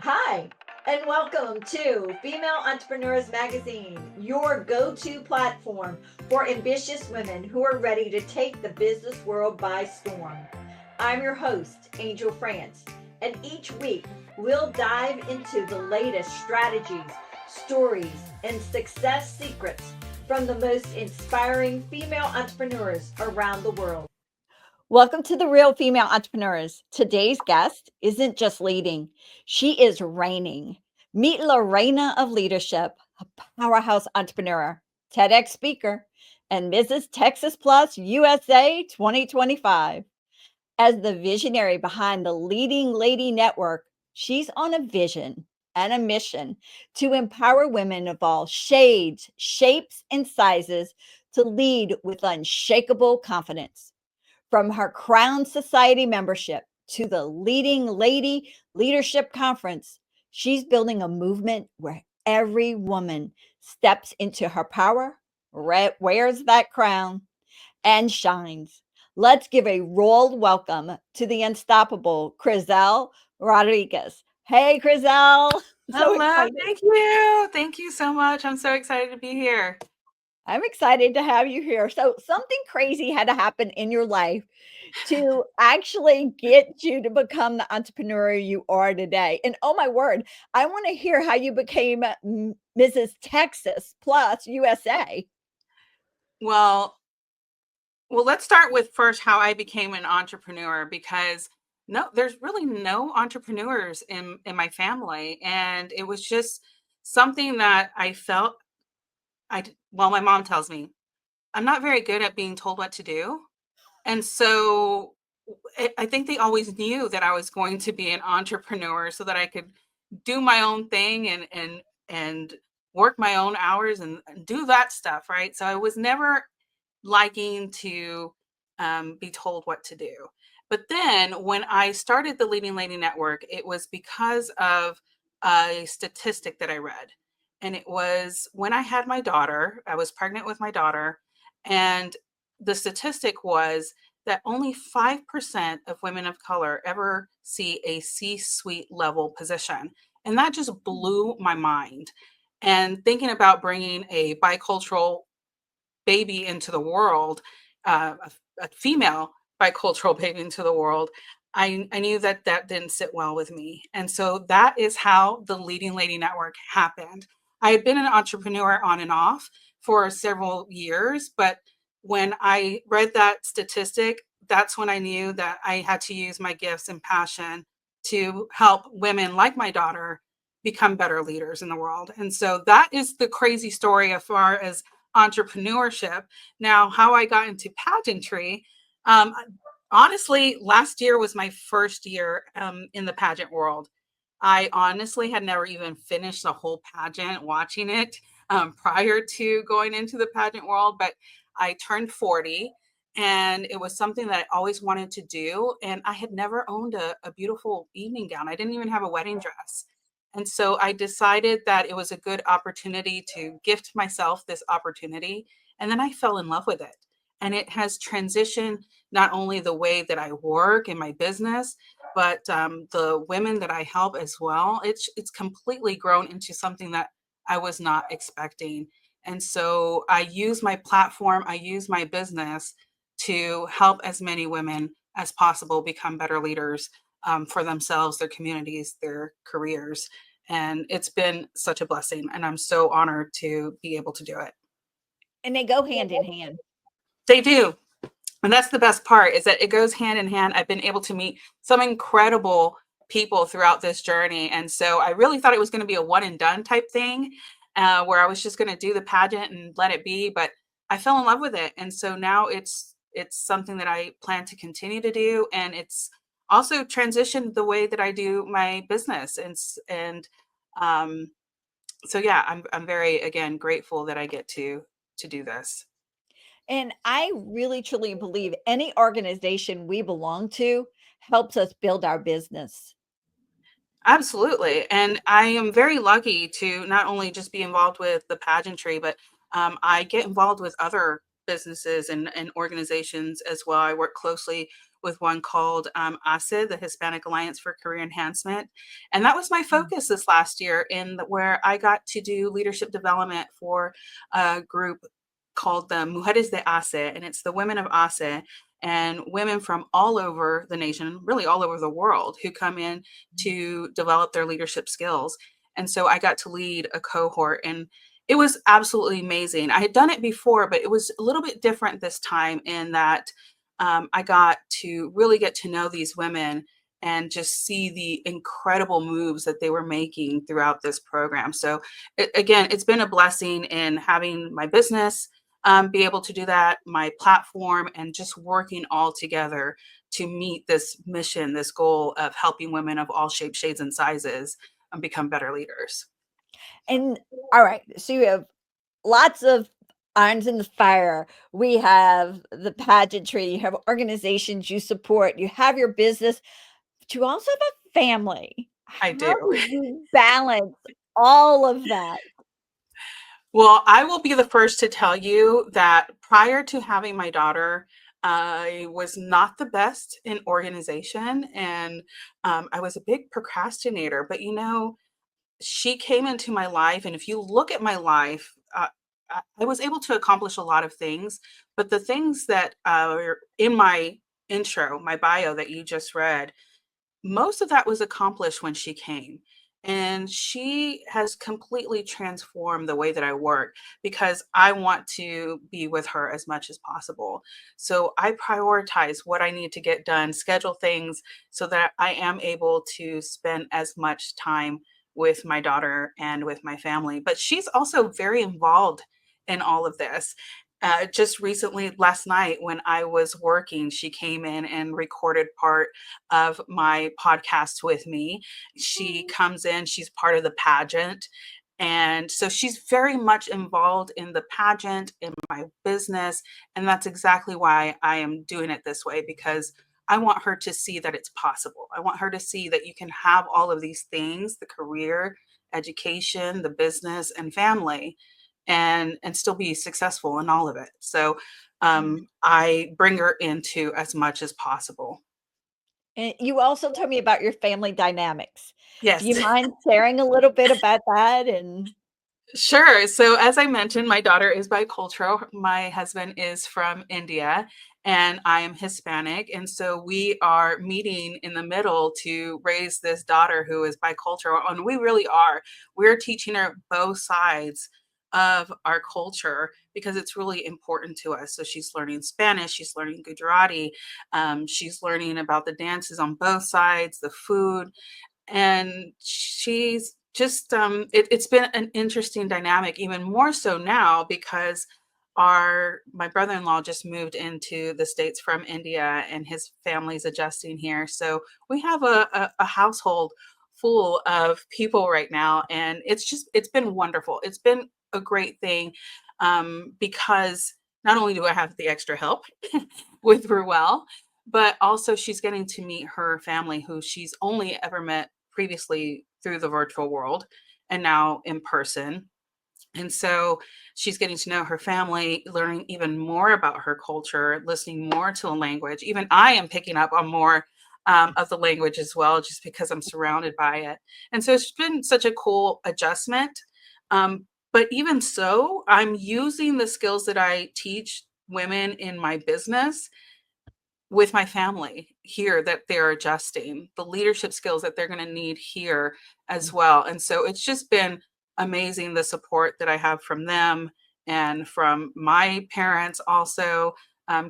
Hi, and welcome to Female Entrepreneurs Magazine, your go to platform for ambitious women who are ready to take the business world by storm. I'm your host, Angel France, and each week we'll dive into the latest strategies, stories, and success secrets from the most inspiring female entrepreneurs around the world. Welcome to the Real Female Entrepreneurs. Today's guest isn't just leading, she is reigning. Meet Lorena of Leadership, a powerhouse entrepreneur, TEDx speaker, and Mrs. Texas Plus USA 2025. As the visionary behind the Leading Lady Network, she's on a vision and a mission to empower women of all shades, shapes, and sizes to lead with unshakable confidence. From her Crown Society membership to the Leading Lady Leadership Conference, she's building a movement where every woman steps into her power, wears that crown, and shines. Let's give a royal welcome to the unstoppable Krizel Rodriguez. Hey, Krizel. So Hello, excited. thank you. Thank you so much. I'm so excited to be here. I'm excited to have you here. So, something crazy had to happen in your life to actually get you to become the entrepreneur you are today. And oh my word, I want to hear how you became Mrs. Texas Plus USA. Well, let's start with first how I became an entrepreneur because there's really no entrepreneurs in my family, and it was just something that I felt well, my mom tells me I'm not very good at being told what to do. And so I think they always knew that I was going to be an entrepreneur so that I could do my own thing and work my own hours and do that stuff, right? So I was never liking to be told what to do. But then when I started the Leading Lady Network, it was because of a statistic that I read. And it was when I had my daughter, I was pregnant with my daughter, and the statistic was that only 5% of women of color ever see a C-suite level position. And that just blew my mind. And thinking about bringing a bicultural baby into the world, a female bicultural baby into the world, I knew that that didn't sit well with me. And so that is how the Leading Lady Network happened. I had been an entrepreneur on and off for several years, but when I read that statistic, that's when I knew that I had to use my gifts and passion to help women like my daughter become better leaders in the world. And so that is the crazy story as far as entrepreneurship. Now, how I got into pageantry, um, honestly, last year was my first year in the pageant world. I honestly had never even finished the whole pageant watching it prior to going into the pageant world, but I turned 40 and it was something that I always wanted to do. And I had never owned a beautiful evening gown. I didn't even have a wedding dress. And so I decided that it was a good opportunity to gift myself this opportunity. And then I fell in love with it. And it has transitioned not only the way that I work in my business, but the women that I help as well. It's completely grown into something that I was not expecting. And so I use my platform, I use my business to help as many women as possible become better leaders for themselves, their communities, their careers. And it's been such a blessing. And I'm so honored to be able to do it. And they go hand in hand. They do. And that's the best part is that it goes hand in hand. I've been able to meet some incredible people throughout this journey. And so I really thought it was going to be a one and done type thing where I was just going to do the pageant and let it be. But I fell in love with it. And so now it's something that I plan to continue to do. And it's also transitioned the way that I do my business. And um, so, yeah, I'm very, again, grateful that I get to do this. And I really truly believe any organization we belong to helps us build our business. Absolutely. And I am very lucky to not only just be involved with the pageantry, but I get involved with other businesses and organizations as well. I work closely with one called ASE, the Hispanic Alliance for Career Enhancement. And that was my focus this last year, where I got to do leadership development for a group called the Mujeres de ASE, and it's the women of ASE and women from all over the nation, really all over the world, who come in to develop their leadership skills. And so I got to lead a cohort, and it was absolutely amazing. I had done it before, but it was a little bit different this time in that I got to really get to know these women and just see the incredible moves that they were making throughout this program. So again, it's been a blessing in having my business be able to do that, my platform, and just working all together to meet this mission, this goal of helping women of all shapes, shades, and sizes become better leaders. And all right, so you have lots of irons in the fire. We have the pageantry, you have organizations you support, you have your business, but you also have a family. I How do. do you balance all of that? Well, I will be the first to tell you that prior to having my daughter, I was not the best in organization, and I was a big procrastinator. But she came into my life, and if you look at my life, I was able to accomplish a lot of things. But the things that are in my intro, my bio that you just read, most of that was accomplished when she came. And she has completely transformed the way that I work because I want to be with her as much as possible. So I prioritize what I need to get done, schedule things so that I am able to spend as much time with my daughter and with my family. But she's also very involved in all of this. Just recently, last night, when I was working, she came in and recorded part of my podcast with me. She comes in, she's part of the pageant. And so she's very much involved in the pageant, in my business. And that's exactly why I am doing it this way, because I want her to see that it's possible. I want her to see that you can have all of these things, the career, education, the business, and family, and still be successful in all of it. So I bring her into as much as possible. And you also told me about your family dynamics. Do Yes. you mind sharing a little bit about that? And Sure. So, as I mentioned, my daughter is bicultural. My husband is from India, and I am Hispanic. And so we are meeting in the middle to raise this daughter who is bicultural. And we really are. We're teaching her both sides of our culture because it's really important to us. So, she's learning Spanish, she's learning Gujarati, she's learning about the dances on both sides, the food, and she's just it's been an interesting dynamic, even more so now because our my brother-in-law just moved into the States from India, and his family's adjusting here. So we have a household full of people right now, and it's been wonderful. It's been a great thing, because not only do I have the extra help with Ruel, but also she's getting to meet her family, who she's only ever met previously through the virtual world and now in person. And so she's getting to know her family, learning even more about her culture, listening more to a language. Even I am picking up on more of the language as well, just because I'm surrounded by it. And so it's been such a cool adjustment. But even so, I'm using the skills that I teach women in my business with my family here, that they're adjusting, the leadership skills that they're going to need here as well. And so it's just been amazing, the support that I have from them and from my parents also,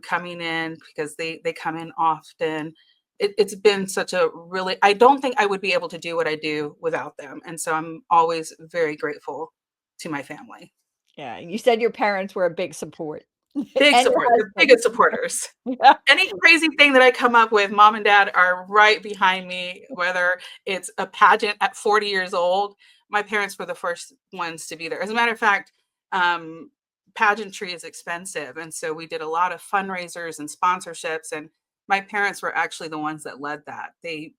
coming in, because they come in often. It's been such a really, I don't think I would be able to do what I do without them. And so I'm always very grateful to my family. yeah, you said your parents were a big support Big and your support, the husband. biggest supporters. Yeah. Any crazy thing that I come up with, mom and dad are right behind me, whether it's a pageant at 40 years old. My parents were the first ones to be there. As a matter of fact, um, pageantry is expensive. And so we did a lot of fundraisers and sponsorships. And my parents were actually the ones that led that. They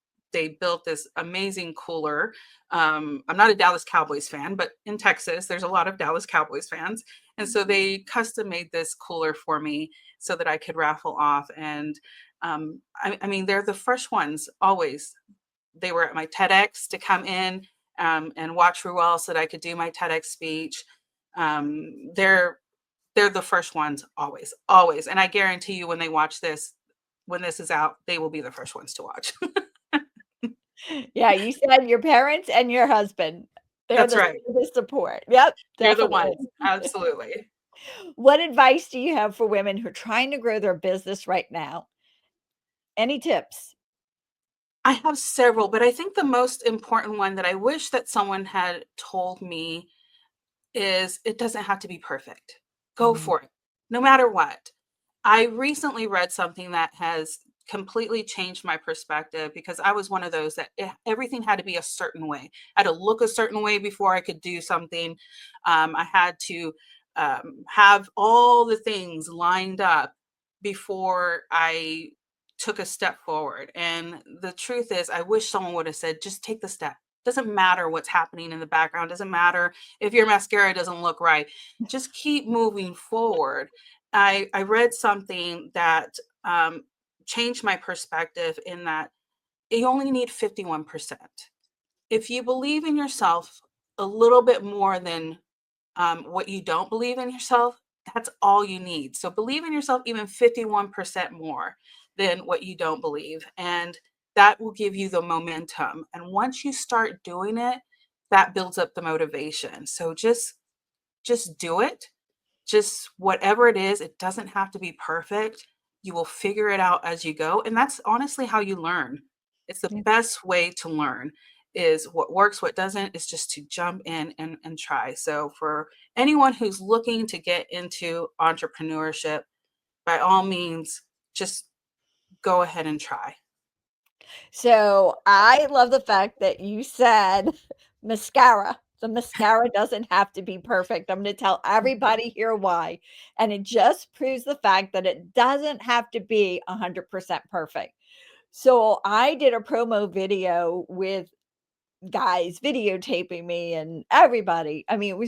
built this amazing cooler. I'm not a Dallas Cowboys fan, but in Texas, there's a lot of Dallas Cowboys fans. And so they custom made this cooler for me so that I could raffle off. And I mean, they're the first ones always. They were at my TEDx to come in and watch Ruel so that I could do my TEDx speech. They're the first ones always, always. And I guarantee you, when they watch this, when this is out, they will be the first ones to watch. Yeah, you said your parents and your husband. They're That's right. the support. Yep, They're the definitely. ones. Absolutely. What advice do you have for women who are trying to grow their business right now? Any tips? I have several, but I think the most important one that I wish that someone had told me is it doesn't have to be perfect. Go Mm, for it, no matter what. I recently read something that has completely changed my perspective because I was one of those that everything had to be a certain way. I had to look a certain way before I could do something. I had to have all the things lined up before I took a step forward. And the truth is, I wish someone would have said, just take the step. Doesn't matter what's happening in the background. Doesn't matter if your mascara doesn't look right. Just keep moving forward. I read something that changed my perspective in that you only need 51%. If you believe in yourself a little bit more than what you don't believe in yourself, that's all you need. So believe in yourself even 51% more than what you don't believe. And that will give you the momentum. And once you start doing it, that builds up the motivation. So just do it. Just whatever it is, it doesn't have to be perfect. You will figure it out as you go. And that's honestly how you learn. It's the yeah. best way to learn is what works, what doesn't, is just to jump in and try. So for anyone who's looking to get into entrepreneurship, by all means, just go ahead and try. So, I love the fact that you said mascara. The mascara doesn't have to be perfect. I'm gonna tell everybody here why, and it just proves the fact that it doesn't have to be 100% perfect. So, I did a promo video with guys videotaping me and everybody. I mean,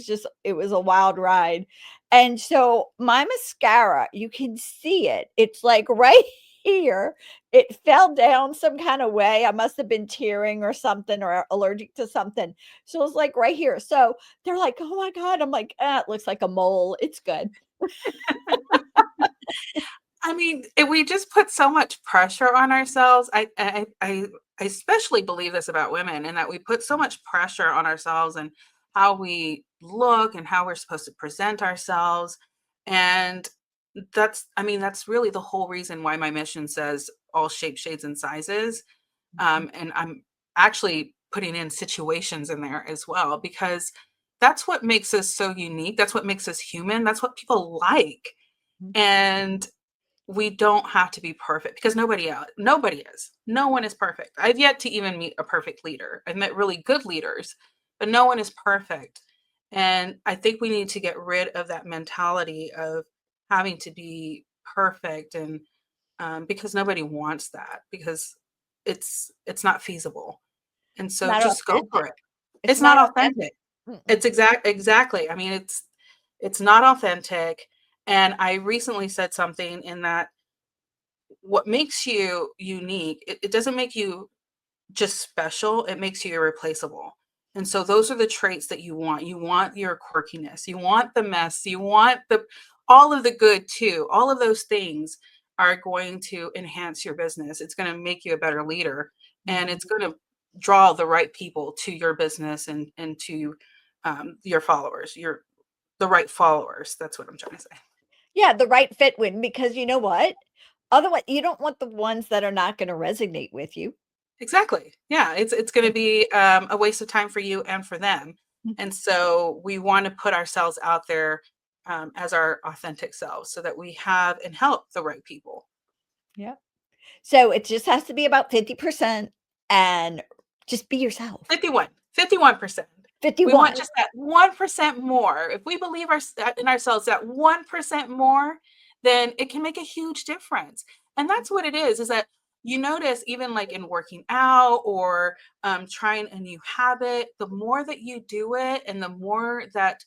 it was a wild ride. And so my mascara, you can see it. It's like right here. It fell down some kind of way. I must have been tearing or something or allergic to something. So it's like right here. So they're like, "Oh my God." I'm like, it looks like a mole. It's good." I mean, we just put so much pressure on ourselves. I especially believe this about women, and that we put so much pressure on ourselves and how we look and how we're supposed to present ourselves. And I mean, that's really the whole reason why my mission says all shapes, shades, and sizes. And I'm actually putting in situations in there as well, because that's what makes us so unique. That's what makes us human. That's what people like. Mhm. And we don't have to be perfect because nobody is. No one is perfect. I've yet to even meet a perfect leader. I've met really good leaders, but no one is perfect. And I think we need to get rid of that mentality of having to be perfect, and because nobody wants that, because it's not feasible. And so Not just go authentic. for it. It's It's not not authentic. authentic. Mm-mm. It's exactly. I mean, it's not authentic. And I recently said something in that what makes you unique, it doesn't make you just special, it makes you irreplaceable. And so those are the traits that you want. You want your quirkiness, you want the mess, you want the all of the good too. All of those things are going to enhance your business. It's going to make you a better leader, and Mhm. it's going to draw the right people to your business and to your followers, your the right followers. That's what I'm trying to say. Yeah, the right fit win because you know what? Otherwise, you don't want the ones that are not gonna resonate with you. Exactly. Yeah, it's going to be a waste of time for you and for them. Mhm. And so we want to put ourselves out there as our authentic selves so that we have and help the right people. Yeah. So it just has to be about 50% and just be yourself. 51%. We want 51. just that 1% more. If we believe in ourselves that 1% more, then it can make a huge difference. And that's what it is that you notice, even like in working out or trying a new habit, the more that you do it and the more that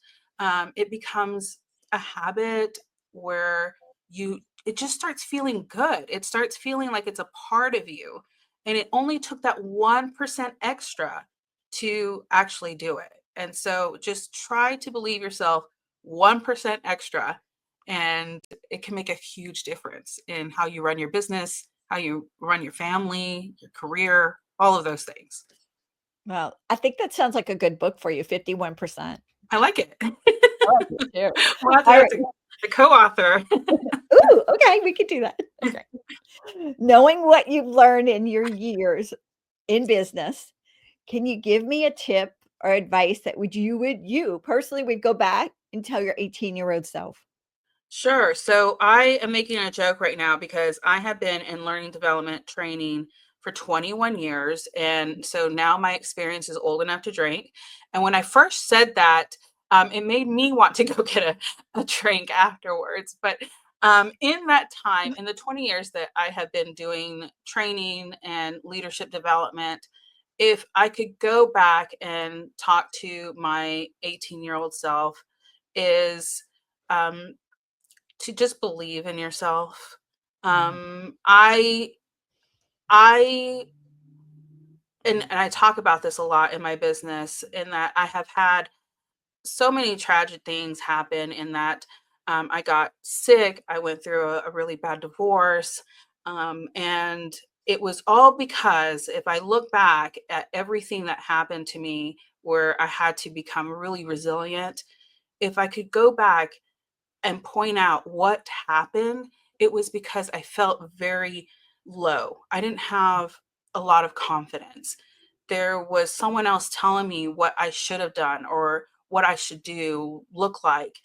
it becomes a habit where you it just starts feeling good. It starts feeling like it's a part of you. And it only took that 1% extra to actually do it. And so just try to believe yourself 1% extra, and it can make a huge difference in how you run your business, how you run your family, your career, all of those things. Well, I think that sounds like a good book for you, 51%. I like it. I like it too. We'll have to All have right. to the co-author. Ooh, okay, we could do that. Okay. Knowing what you've learned in your years in business, can you give me a tip or advice that you personally would go back and tell your 18-year-old self? Sure. So I am making a joke right now because I have been in learning development training for 21 years. And so now my experience is old enough to drink. And when I first said that, it made me want to go get a drink afterwards. But in that time, in the 20 years that I have been doing training and leadership development, if I could go back and talk to my 18-year-old self, is um, to just believe in yourself. Mhm. Um, I I and I talk about this a lot in my business, in that I have had so many tragic things happen, in that I got sick, I went through a really bad divorce, and it was all because if I look back at everything that happened to me where I had to become really resilient, if I could go back and point out what happened, it was because I felt very low. I didn't have a lot of confidence. There was someone else telling me what I should have done or what I should do, look like.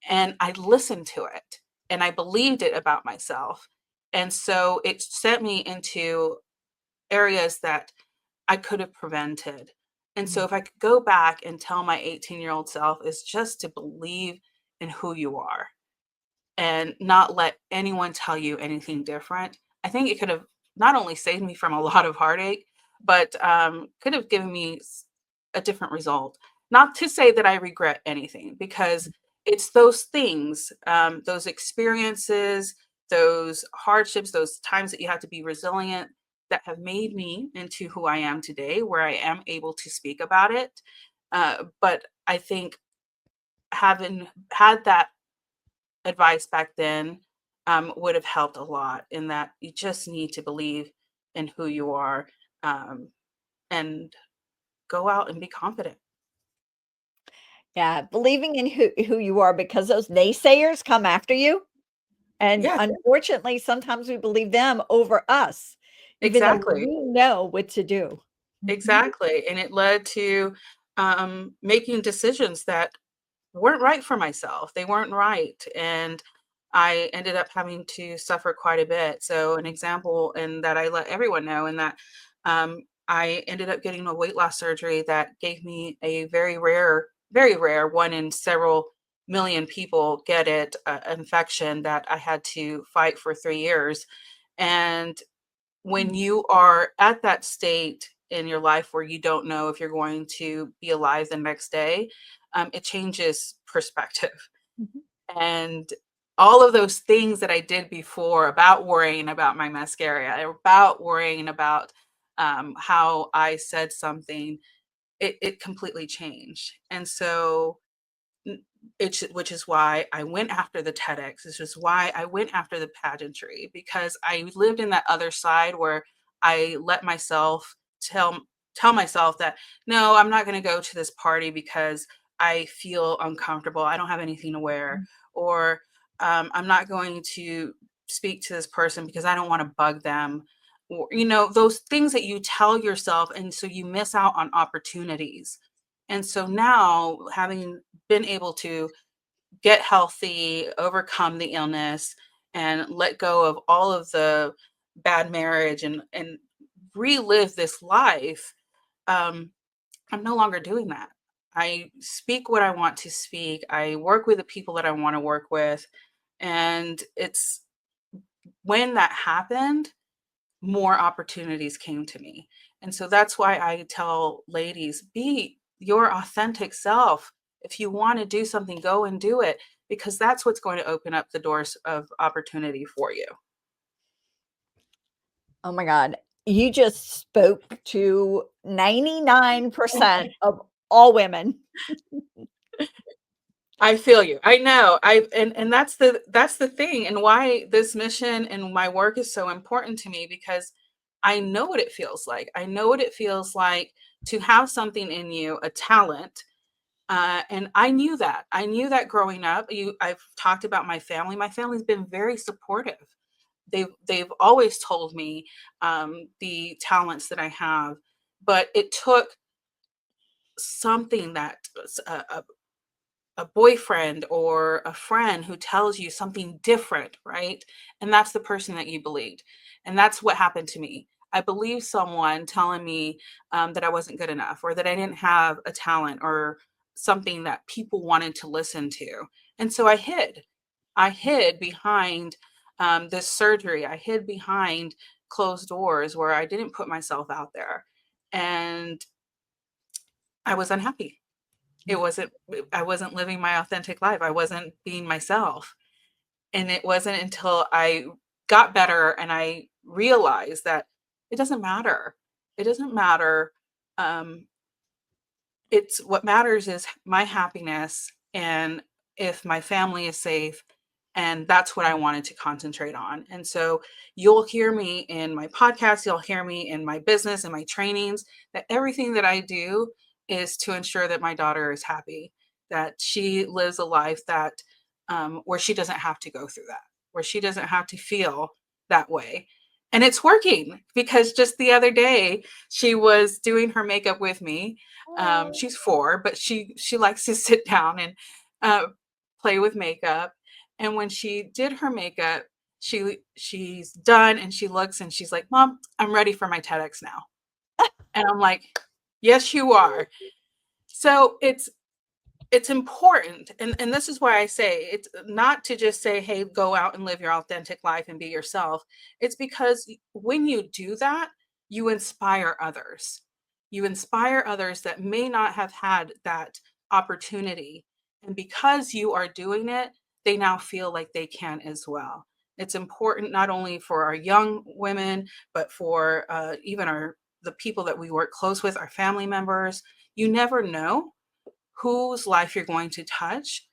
And I listened to it and I believed it about myself. And so it sent me into areas that I could have prevented. And so Mhm. if I could go back and tell my 18-year-old self, is just to believe in who you are and not let anyone tell you anything different. I think it could have not only saved me from a lot of heartache, but could have given me a different result. Not to say that I regret anything, because it's those things, those experiences, those hardships, those times that you have to be resilient, that have made me into who I am today, where I am able to speak about it. But I think having had that advice back then would have helped a lot, in that you just need to believe in who you are, um, and go out and be confident. Yeah, believing in who you are because those naysayers come after you, and Yeah, unfortunately, sometimes we believe them over us, even though exactly. we know what to do. Mhm. Exactly. And it led to making decisions that weren't right for myself. They weren't right. And I ended up having to suffer quite a bit. So, an example, and that I let everyone know, and that I ended up getting a weight loss surgery that gave me a very rare, one in several million people get it, infection that I had to fight for 3 years. And when you are at that state in your life where you don't know if you're going to be alive the next day, it changes perspective. Mhm. And all of those things that I did before, about worrying about my mascara, about worrying about how I said something, it completely changed. And so which is why I went after the TEDx. This is why I went after the pageantry, because I lived in that other side where I let myself tell tell myself that, no, I'm not going to go to this party because I feel uncomfortable. I don't have anything to wear, or I'm not going to speak to this person because I don't want to bug them. Or, those things that you tell yourself, and so you miss out on opportunities. And so now, having been able to get healthy, overcome the illness, and let go of all of the bad marriage, and relive this life, um, I'm no longer doing that. I speak what I want to speak. I work with the people that I want to work with. And it's when that happened, more opportunities came to me. And so that's why I tell ladies, be your authentic self. If you want to do something, go and do it. because that's what's going to open up the doors of opportunity for you. Oh my God. You just spoke to 99% of all women. I feel you. I know. And that's the thing, and why this mission and my work is so important to me, because I know what it feels like. I know what it feels like to have something in you, a talent. And I knew that. I knew that growing up. I've talked about my family. My family's been very supportive. They've always told me the talents that I have, but it took something that a boyfriend or a friend who tells you something different, right? And that's the person that you believed. And that's what happened to me. I believed someone telling me that I wasn't good enough, or that I didn't have a talent or something that people wanted to listen to. And so I hid. I hid behind this surgery. I hid behind closed doors where I didn't put myself out there. And I was unhappy. I wasn't living my authentic life. I wasn't being myself. And it wasn't until I got better and I realized that it doesn't matter. It doesn't matter. Um, it's what matters is my happiness, and if my family is safe, and that's what I wanted to concentrate on. And so you'll hear me in my podcast, you'll hear me in my business and my trainings, that everything that I do is to ensure that my daughter is happy, that she lives a life that where she doesn't have to go through that, where she doesn't have to feel that way. And it's working, because just the other day she was doing her makeup with me. She's 4, but she likes to sit down and play with makeup. And when she did her makeup, she's done and she looks and she's like, "Mom, I'm ready for my TEDx now." And I'm like, "Yes, you are." So it's important, and this is why I say it's not to just say, hey, go out and live your authentic life and be yourself. It's because when you do that, you inspire others. You inspire others that may not have had that opportunity, and because you are doing it, they now feel like they can as well. It's important not only for our young women, but for even the people that we work close with, our family members. You never know whose life you're going to touch,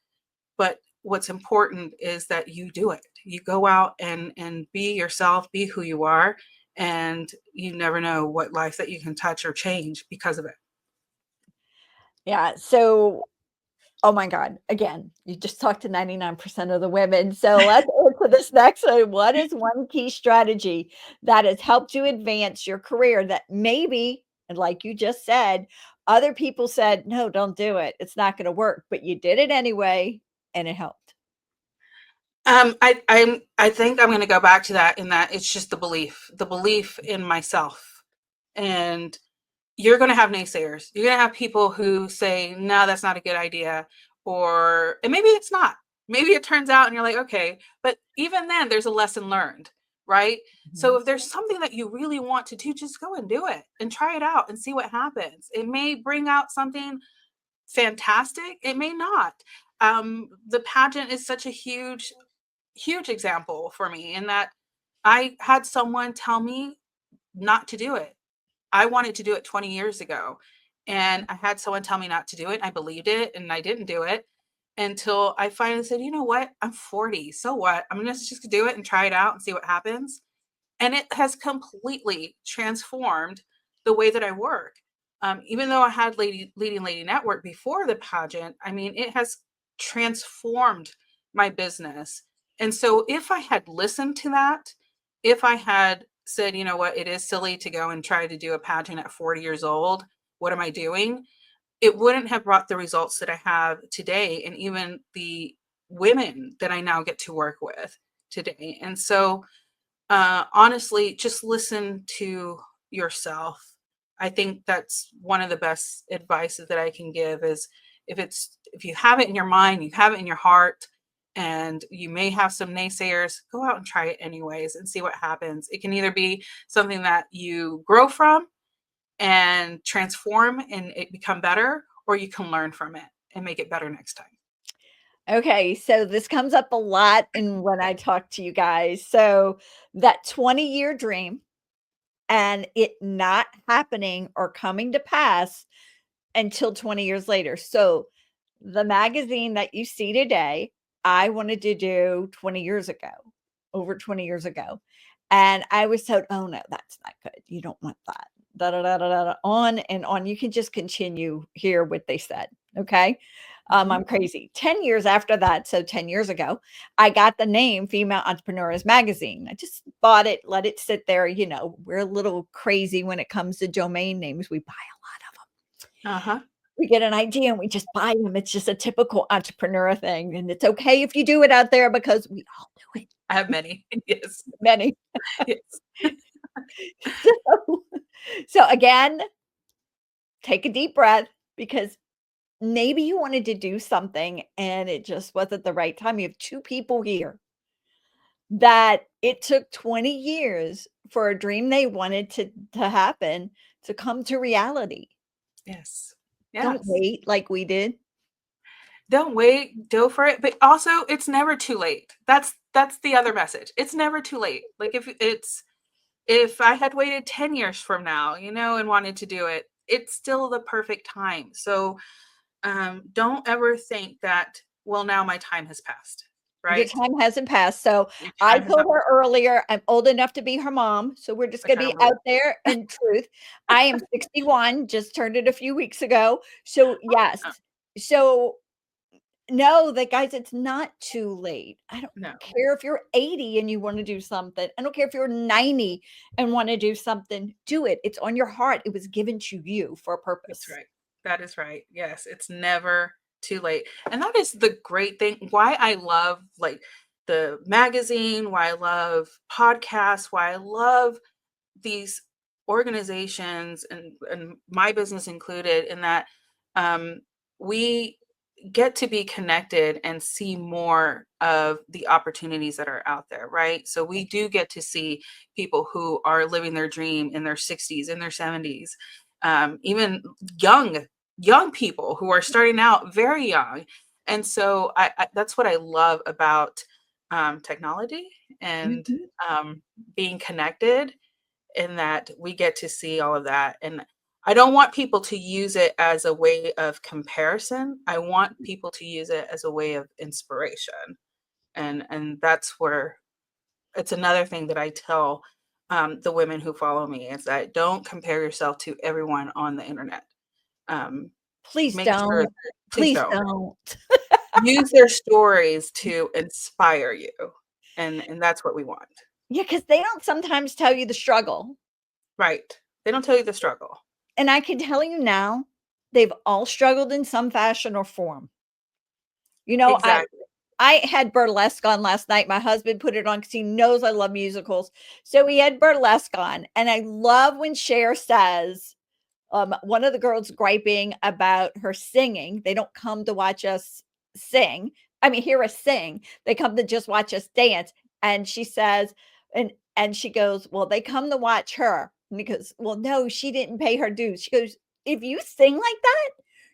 but what's important is that you do it. You go out and be yourself, be who you are, and you never know what life that you can touch or change because of it. Yeah. So, oh my God, again, you just talked to 99% of the women. So let's answer this next one. What is one key strategy that has helped you advance your career that maybe, and like you just said, other people said, no, don't do it. It's not going to work, but you did it anyway and it helped. I think I'm going to go back to that, in that it's just the belief in myself. And you're going to have naysayers. You're going to have people who say, no, that's not a good idea. And maybe it's not. Maybe it turns out and you're like, okay. But even then, there's a lesson learned, right? So Mhm. if there's something that you really want to do, just go and do it and try it out and see what happens. It may bring out something fantastic. It may not. The pageant is such a huge example for me, in that I had someone tell me not to do it. I wanted to do it 20 years ago, and I had someone tell me not to do it. I believed it and I didn't do it until I finally said, you know what? I'm 40. So what? I'm going to just do it and try it out and see what happens. And it has completely transformed the way that I work. Even though I had Leading Lady Network before the pageant, I mean, it has transformed my business. And so if I had listened to that, if I had said, you know what, it is silly to go and try to do a pageant at 40 years old, what am I doing? It wouldn't have brought the results that I have today, and even the women that I now get to work with today. And so honestly, just listen to yourself. I think that's one of the best advices that I can give is, if you have it in your mind, you have it in your heart, and you may have some naysayers, go out and try it anyways and see what happens. It can either be something that you grow from and transform and it become better, or you can learn from it and make it better next time. Okay, so this comes up a lot in when I talk to you guys. So that 20-year dream and it not happening or coming to pass until 20 years later. So the magazine that you see today, I wanted to do 20 years ago, over 20 years ago. And I was told, oh no, that's not good. You don't want that. Da, da, da, da, da, da, on and on. You can just continue hear what they said. Okay. Mhm. I'm crazy. 10 years after that, so 10 years ago, I got the name Female Entrepreneurs Magazine. I just bought it, let it sit there. You know, we're a little crazy when it comes to domain names. We buy a lot of them. Uh-huh. We get an idea and we just buy them. It's just a typical entrepreneur thing. And it's okay if you do it out there because we all do it. I have many. Yes. Many. Yes. So, so again, take a deep breath because maybe you wanted to do something and it just wasn't the right time. You have two people here that it took 20 years for a dream they wanted to happen to come to reality. Yes. Don't Yes. wait like we did. Don't wait, go for it. But also it's never too late. That's the other message. It's never too late. Like if I had waited 10 years from now, and wanted to do it, it's still the perfect time. So don't ever think that, well, now my time has passed, Your right? time hasn't passed. So Your I time has told not her passed, earlier, I'm old enough to be her mom. So we're just which going to I be don't out believe. there in truth. I am 61, just turned it a few weeks ago. So, yes. Uh, So, no, that guys, it's not too late. I don't no, care if you're 80 and you want to do something. I don't care if you're 90 and want to do something. Do it. It's on your heart. It was given to you for a that's purpose. right. That is right. Yes, it's never too late. And that is the great thing. Why I love like the magazine, why I love podcasts, why I love these organizations and my business included, in that um, we get to be connected and see more of the opportunities that are out there, right? So we do get to see people who are living their dream in their 60s, in their 70s, even young people who are starting out very young. And so that's what I love about technology and Mhm. being connected, in that we get to see all of that. And I don't want people to use it as a way of comparison. I want people to use it as a way of inspiration. And that's where it's another thing that I tell the women who follow me, is that don't compare yourself to everyone on the internet. Um, Please make sure, don't. please Please don't don't. use their stories to inspire you. And that's what we want. Yeah, because they don't sometimes tell you the struggle. Right. They don't tell you the struggle. And I can tell you now, they've all struggled in some fashion or form. You know, Exactly. I had burlesque on last night. My husband put it on because he knows I love musicals. So we had burlesque on. And I love when Cher says, one of the girls griping about her singing. They don't come to watch us sing. I mean, hear us sing. They come to just watch us dance. And she says, and she goes, well, they come to watch her. And he goes, well, no, she didn't pay her dues. She goes, if you sing like that,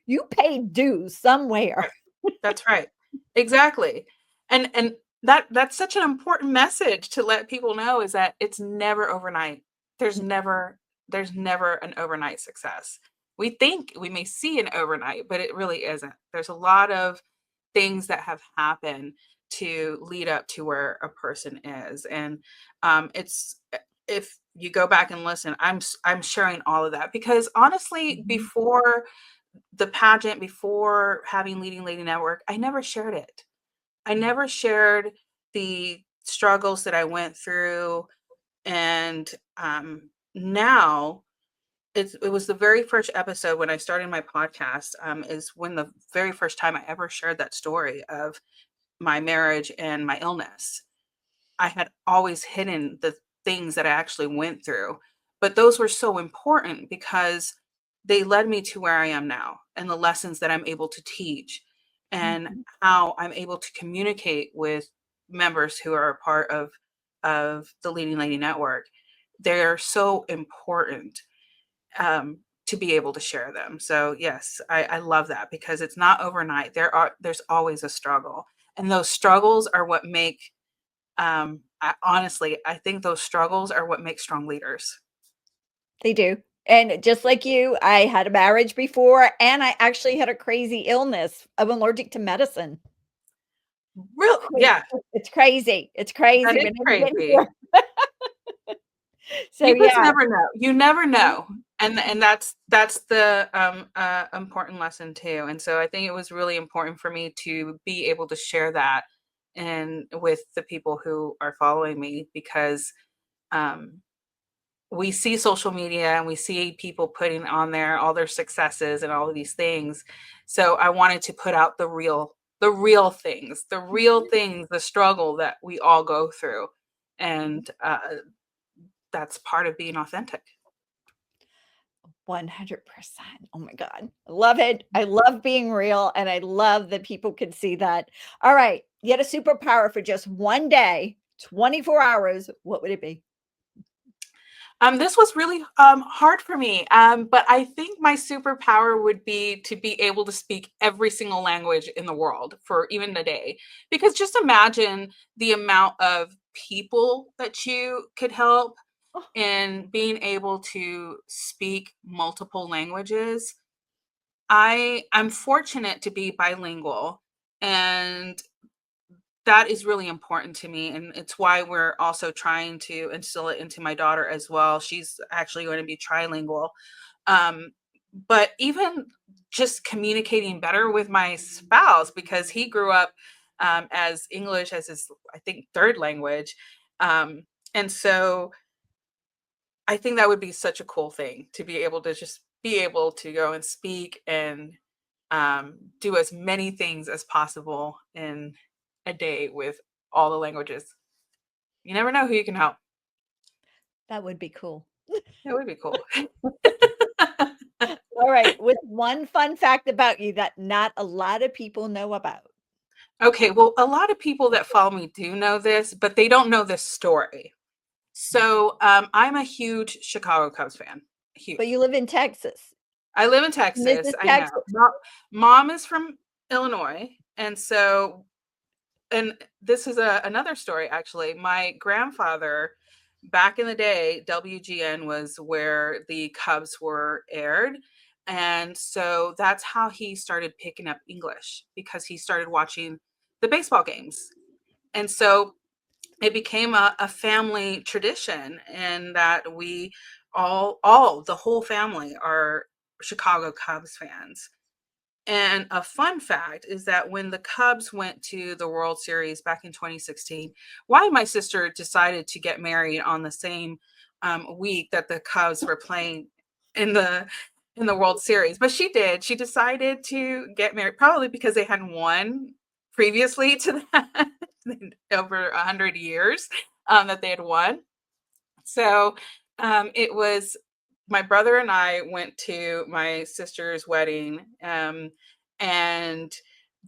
you paid dues somewhere. Right. That's right. Exactly. And that's such an important message to let people know, is that it's never overnight. There's never there's never an overnight success. We think we may see an overnight, but it really isn't. There's a lot of things that have happened to lead up to where a person is. And it's if you go back and listen, I'm sharing all of that because honestly, Mhm. before the pageant, before having Leading Lady Network, I never shared it. I never shared the struggles that I went through. And now it was the very first episode when I started my podcast, is when the very first time I ever shared that story of my marriage and my illness. I had always hidden the things that I actually went through, but those were so important because they led me to where I am now and the lessons that I'm able to teach and Mhm. how I'm able to communicate with members who are a part of the Leading Lady Network. They're so important, um, to be able to share them. So yes, I love that because it's not overnight. There's always a struggle, and those struggles are what make honestly, I think those struggles are what make strong leaders. They do. And just like you, I had a marriage before, and I actually had a crazy illness. I'm allergic to medicine. Real, yeah, It's crazy. It's that crazy. is But never get crazy. here. So You just yeah. never know. You never know. And that's the important lesson too. And so I think it was really important for me to be able to share that and with the people who are following me because um we see social media and we see people putting on there all their successes and all of these things. So I wanted to put out the real things, the struggle that we all go through. And that's part of being authentic. 100%. Oh my God. I love it. I love being real, and I love that people can see that. All right. You had a superpower for just one day, 24 hours. What would it be? This was really hard for me, but I think my superpower would be to be able to speak every single language in the world for even a day. Because just imagine the amount of people that you could help Oh, and being able to speak multiple languages. I'm fortunate to be bilingual, and that is really important to me, and it's why we're also trying to instill it into my daughter as well. She's actually going to be trilingual. Um, but even just communicating better with my spouse because he grew up as English as his, I think, third language. Um, and so I think that would be such a cool thing to be able to just be able to go and speak and do as many things as possible in a day with all the languages. You never know who you can help. that would be cool. That would be cool. All right. With one fun fact about you that not a lot of people know about. Okay, well, a lot of people that follow me do know this, but they don't know this story. So I'm a huge Chicago Cubs fan. But Huge. you live in Texas. I live in This Texas. is I know. Texas. Mom is from Illinois, and so and this is another story actually. My grandfather, back in the day, WGN was where the Cubs were aired. And so that's how he started picking up English because he started watching the baseball games. And so it became a family tradition, and that we the whole family are Chicago Cubs fans. And a fun fact is that when the Cubs went to the World Series back in 2016, why my sister decided to get married on the same week that the Cubs were playing in the World Series, but she did. She decided to get married probably because they hadn't won previously to that over 100 years that they had won. So it was my brother and I went to my sister's wedding, and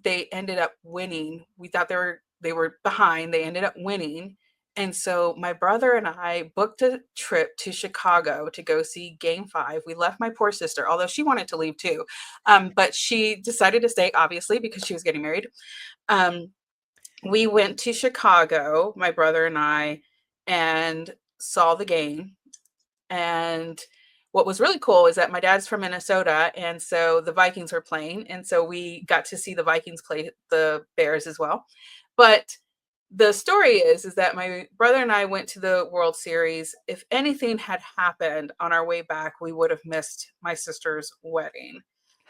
they ended up winning. We thought they were behind. They ended up winning. And so my brother and I booked a trip to Chicago to go see Game 5. We left my poor sister, although she wanted to leave too, but she decided to stay, obviously, because she was getting married. Um, we went to Chicago, my brother and I, and saw the game. And what was really cool is that my dad's from Minnesota, and so the Vikings were playing, and so we got to see the Vikings play the Bears as well. But the story is that my brother and I went to the World Series. If anything had happened on our way back, we would have missed my sister's wedding.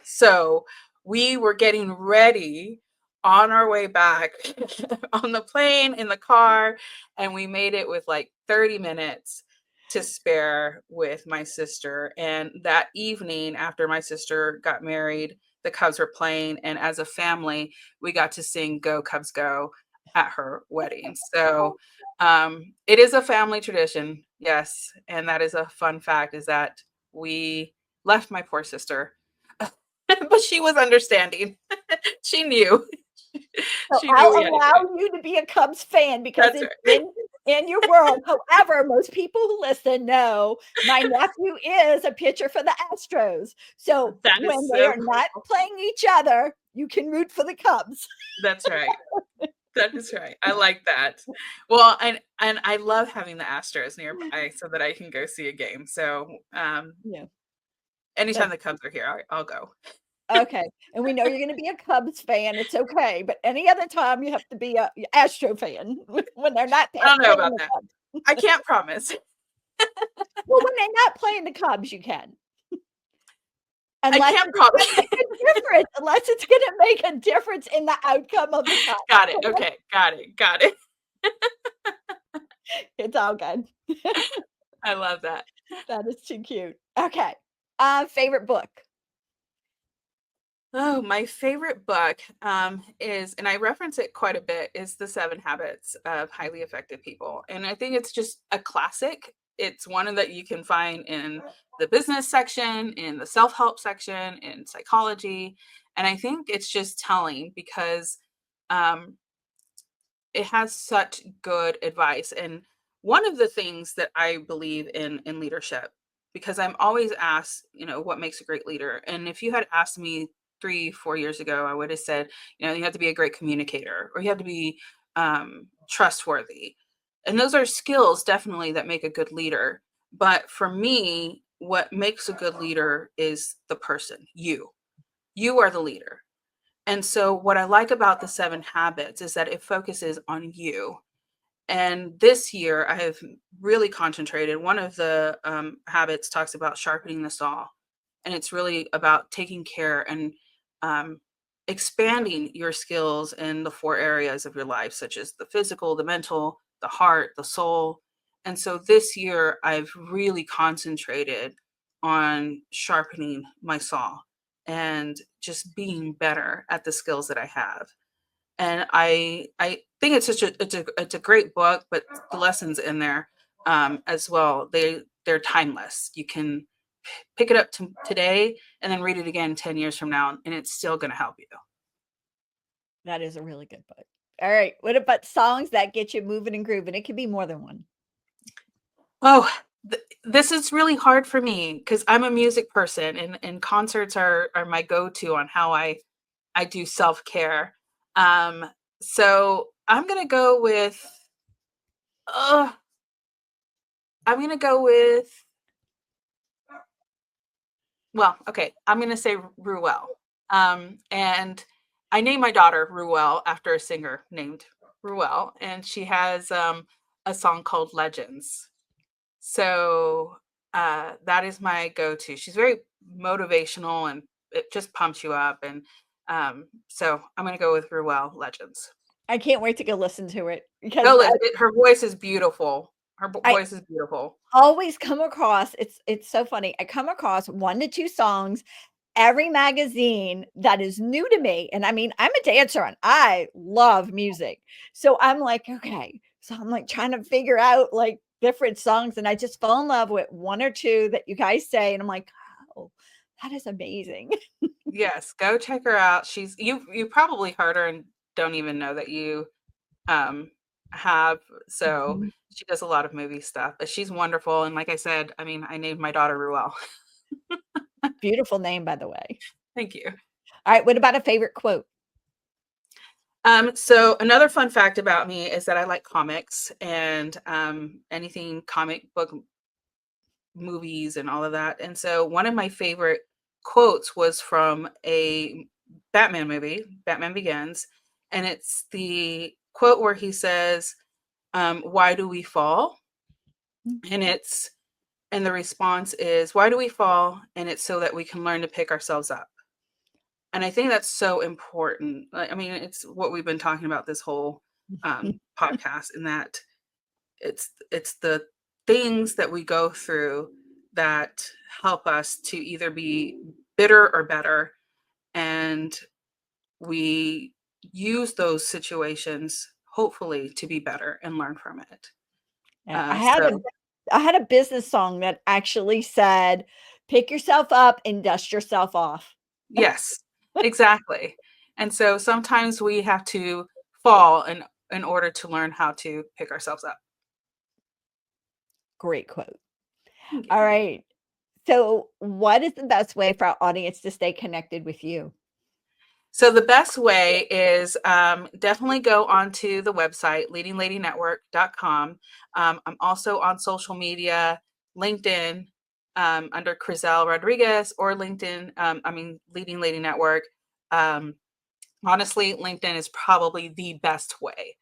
So we were getting ready on our way back on the plane, in the car, and we made it with like 30 minutes to spare with my sister. And that evening, after my sister got married, the Cubs were playing, and as a family, we got to sing "Go Cubs Go" at her wedding. So it is a family tradition, yes. And that is a fun fact, is that we left my poor sister, but she was understanding. She knew. So She knew I'll we had to go. allow you to be a Cubs fan because That's it's right. been in your world. However, most people who listen know my nephew is a pitcher for the Astros. So That is when they so are not cool. playing each other, you can root for the Cubs. That's right. That is right. I like that. Well, and I love having the Astros nearby so that I can go see a game. So, Yeah. anytime That's the Cubs are here, I'll go. okay. And we know you're going to be a Cubs fan. It's okay. But any other time, you have to be a Astro fan when they're not I don't know playing about the that. Cubs. I can't promise. Well, when they're not playing the Cubs, you can. I Unless can't it's promise. gonna make a difference, unless it's gonna make a difference in the outcome of the Got it. Cubs. Okay. Got it. Got it. It's all good. I love that. That is too cute. Okay. Favorite book? Oh, my favorite book is, and I reference it quite a bit, is The 7 Habits of Highly Effective People. And I think it's just a classic. It's one that you can find in the business section, in the self-help section, in psychology. And I think it's just telling because um, it has such good advice. And one of the things that I believe in leadership, because I'm always asked, what makes a great leader? And if you had asked me 3, 4 years ago, I would have said, you have to be a great communicator, or you have to be trustworthy. And those are skills definitely that make a good leader. But for me, what makes a good leader is the person. You are the leader. And so what I like about the 7 Habits is that it focuses on you. And this year I have really concentrated. One of the habits talks about sharpening the saw. And it's really about taking care and um, expanding your skills in the 4 areas of your life, such as the physical, the mental, the heart, the soul. And so this year I've really concentrated on sharpening my saw and just being better at the skills that I have. And I think it's a great book, but the lessons in there as well, they're timeless. You can pick it up today and then read it again 10 years from now, and it's still going to help you. That is a really good book. All right. What about songs that get you moving and grooving? It could be more than one. Oh, this is really hard for me because I'm a music person, and concerts are my go-to on how I do self-care. Um, so I'm gonna go with uh, I'm gonna go with well, okay, I'm gonna say Ruel. And I named my daughter Ruel after a singer named Ruel, and she has a song called Legends. So that is my go-to. She's very motivational and it just pumps you up. And so I'm gonna go with Ruel Legends. I can't wait to go listen to it because Go listen. Her voice is beautiful. I Voice is beautiful. always come across it's so funny. I come across 1 to 2 songs every magazine that is new to me, and I mean, I'm a dancer and I love music. So I'm like, okay. So I'm like trying to figure out like different songs, and I just fall in love with 1 or 2 that you guys say, and I'm like, "Oh, that is amazing." Yes, go check her out. You probably heard her and don't even know that you um have. So Mhm. she does a lot of movie stuff, but she's wonderful. And like I said, I mean, I named my daughter Ruel. Beautiful name, by the way. Thank you. All right, what about a favorite quote? So another fun fact about me is that I like comics and anything comic book movies and all of that. And so one of my favorite quotes was from a Batman movie, Batman Begins, and it's the quote where he says, "Why do we fall?" And the response is, "Why do we fall?" And it's so that we can learn to pick ourselves up. And I think that's so important. I mean, it's what we've been talking about this whole podcast, in that it's the things that we go through that help us to either be bitter or better, and we use those situations hopefully to be better and learn from it. Yeah, So I had a business song that actually said, "Pick yourself up and dust yourself off." yes, exactly. And so sometimes we have to fall in order to learn how to pick ourselves up. Great quote. Thank All you. right. So, what is the best way for our audience to stay connected with you? So the best way is definitely go onto the website, leadingladynetwork.com. I'm also on social media, LinkedIn, under Krizel Rodriguez, or LinkedIn, Leading Lady Network. Um, Honestly, LinkedIn is probably the best way.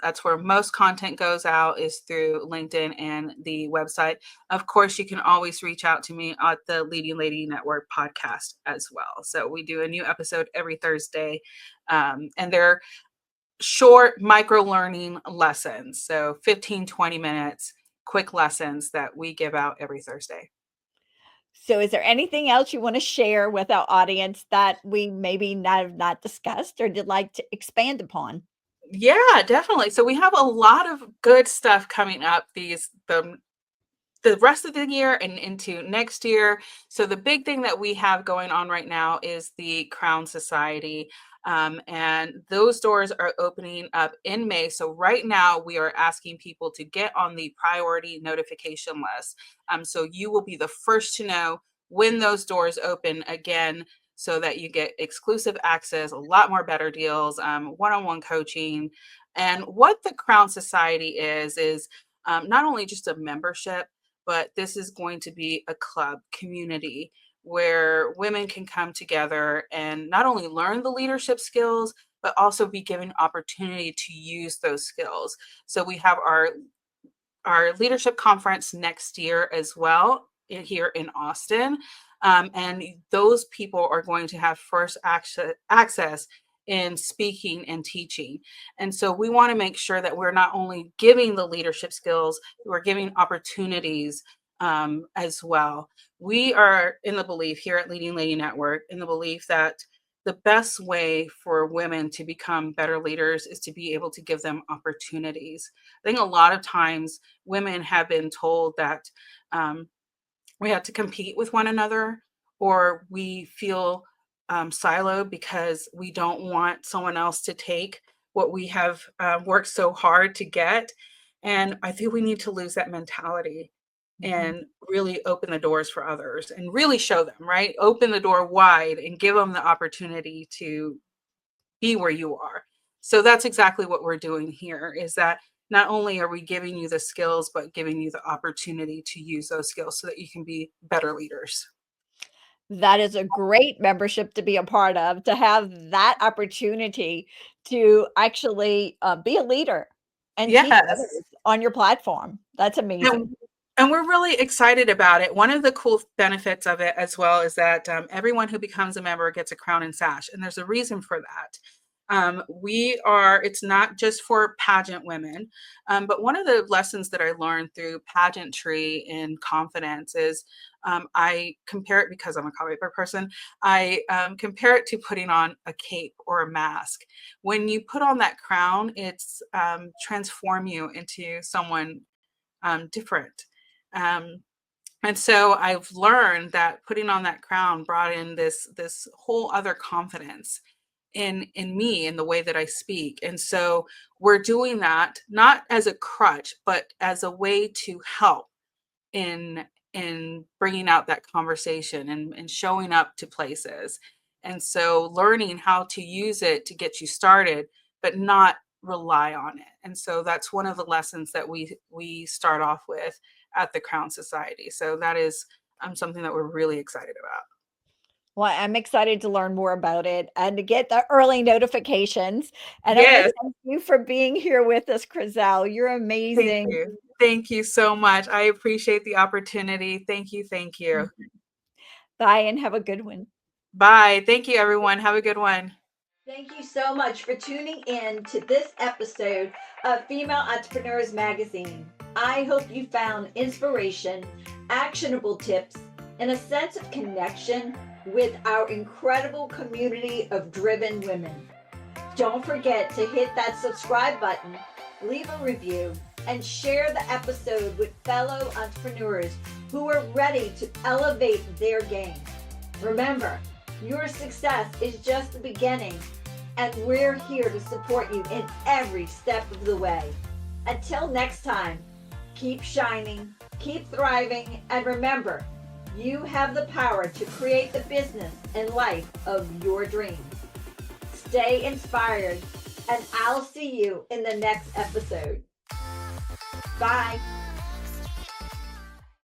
That's where most content goes out, is through LinkedIn and the website. Of course, you can always reach out to me at the Leading Lady Network podcast as well. So we do a new episode every Thursday, and they're short micro learning lessons. So 15, 20 minutes, quick lessons that we give out every Thursday. So, is there anything else you want to share with our audience that we maybe not discussed or did like to expand upon? Yeah, definitely. So we have a lot of good stuff coming up the rest of the year and into next year. So the big thing that we have going on right now is the Crown Society. And those doors are opening up in May. So right now we are asking people to get on the priority notification list. So you will be the first to know when those doors open again, so that you get exclusive access, a lot more better deals, one-on-one coaching. And what the Crown Society is not only just a membership, but this is going to be a club community where women can come together and not only learn the leadership skills, but also be given opportunity to use those skills. So we have our leadership conference next year as well, here in Austin. And those people are going to have first access in speaking and teaching. And so we want to make sure that we're not only giving the leadership skills, we're giving opportunities as well. We are in the belief here at Leading Lady Network, in the belief that the best way for women to become better leaders is to be able to give them opportunities. I think a lot of times women have been told that we have to compete with one another, or we feel siloed because we don't want someone else to take what we have worked so hard to get. And I think we need to lose that mentality Mhm. and really open the doors for others and really show them, right? Open the door wide and give them the opportunity to be where you are. So that's exactly what we're doing here, is that not only are we giving you the skills, but giving you the opportunity to use those skills so that you can be better leaders. That is a great membership to be a part of, to have that opportunity to actually, be a leader and teach Yes. others on your platform. That's amazing. And, and we're really excited about it. One of the cool benefits of it as well is that everyone who becomes a member gets a crown and sash. And there's a reason for that. It's not just for pageant women, but one of the lessons that I learned through pageantry and confidence is I compare it, because I'm a copybook person, I compare it to putting on a cape or a mask. When you put on that crown, it's transform you into someone different. Um, and so I've learned that putting on that crown brought in this whole other confidence in me, in the way that I speak. And so we're doing that not as a crutch, but as a way to help in bringing out that conversation and showing up to places. And so learning how to use it to get you started, but not rely on it. And so that's one of the lessons that we start off with at the Crown Society. So that is something that we're really excited about. Well, I'm excited to learn more about it and to get the early notifications, and I wanna Yes, thank you for being here with us, Krizel. You're thank amazing. you. Thank you so much. I appreciate the opportunity. Thank you. Thank you. Bye, and have a good one. Bye. Thank you, everyone. Have a good one. Thank you so much for tuning in to this episode of Female Entrepreneurs Magazine. I hope you found inspiration, actionable tips, and a sense of connection with our incredible community of driven women. Don't forget to hit that subscribe button, leave a review, and share the episode with fellow entrepreneurs who are ready to elevate their game. Remember, your success is just the beginning, and we're here to support you in every step of the way. Until next time, keep shining, Keep thriving, and remember, you have the power to create the business and life of your dreams. Stay inspired, and I'll see you in the next episode. Bye.